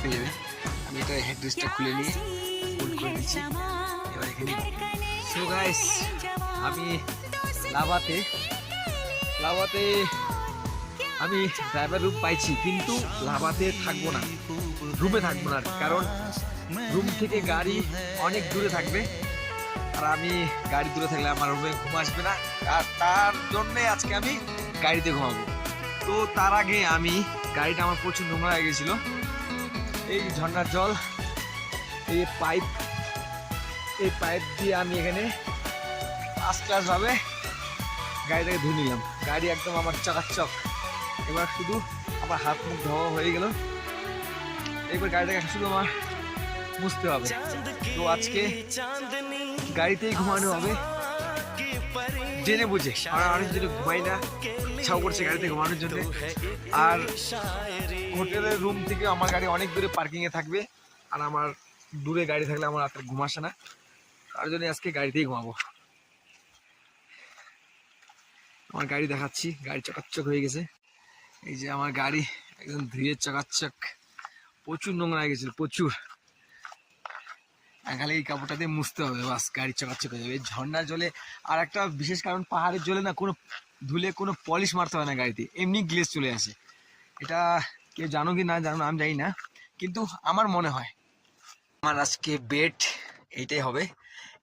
হয়ে যাবে। আমি এটা হেডরেস্টটা খুলে নিয়ে ফোল্ড করে দিচ্ছি। এবার এখানে সো গাইস, আমি লাভাতে আমি ড্রাইভার রুম পাইছি, কিন্তু লাভাতে থাকবো না, রুমে থাকবো না, কারণ রুম থেকে গাড়ি অনেক দূরে থাকবে, আর আমি গাড়ি দূরে থাকলে আমার রুমে ঘুম আসবে না, আর তার জন্যে আজকে আমি গাড়িতে ঘুমাবো। তো তার আগে আমি গাড়িটা আমার প্রচুর নোংরা হয়ে গেছিলো, এই ঝর্ণার জল, এই পাইপ দিয়ে আমি এখানে ফার্স্ট ক্লাস ভাবে গাড়িটাকে ধুয়ে নিলাম। গাড়ি একদম আমার চকাচক। এবার শুধু আমার হাত মুখ ধোয়া হয়ে গেল, এবার গাড়িটাকে শুধু আমার মুছতে হবে। তো আজকে গাড়িতেই ঘুমানো হবে জেনে বুঝে, কারণ আমি যদি ঘুমাই না, ইচ্ছাও করছে গাড়িতে ঘুমানোর জন্য। আর হোটেলের রুম থেকে আমার গাড়ি অনেক দূরে পার্কিংয়ে থাকবে, আর আমার দূরে গাড়ি থাকলে আমার রাতের ঘুম আসে না, তার জন্য আজকে গাড়িতেই ঘুমাবো। আমার গাড়ি দেখাচ্ছি, গাড়ি চকাচক হয়ে গেছে। এই যে আমার গাড়ি একদম ধুয়ে চকাচক, প্রচুর নোংরা হয়ে গেছিল, প্রচুর। খালি এই কাপড়টা দিয়ে মুছতে হবে, বাস গাড়ি চকাচক হয়ে যাবে। ঝর্ণার জলে আর একটা বিশেষ কারণ, পাহাড়ের জলে না কোনো ধুলে কোনো পলিশ মারতে হয় না গাড়িতে, এমনি গ্লেজ চলে আসে। এটা কেউ জানো কি না জানো আমি জানি না, কিন্তু আমার মনে হয়। আমার আজকে বেড এইটাই হবে,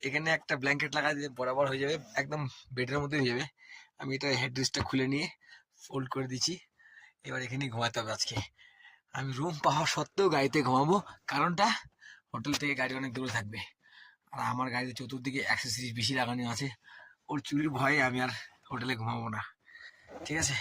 এখানে একটা ব্ল্যাঙ্কেট লাগাই দিলে বরাবর হয়ে যাবে, একদম বেডের মধ্যে হয়ে যাবে। আমি এটা হেডরেস্টটা খুলে নিয়ে ফোল্ড করে দিচ্ছি। এবার এখানেই ঘুমাতে হবে আজকে। আমি রুম পাওয়া সত্ত্বেও গাড়িতে ঘুমাবো, কারণটা হোটেল থেকে গাড়ি অনেক দূরে থাকবে, আর আমার গাড়িতে চতুর্দিকে অ্যাক্সেসরিজ বেশি লাগানো আছে, ওর চুরির ভয়ে আমি আর হোটেলে ঘুমাবো না। ঠিক আছে।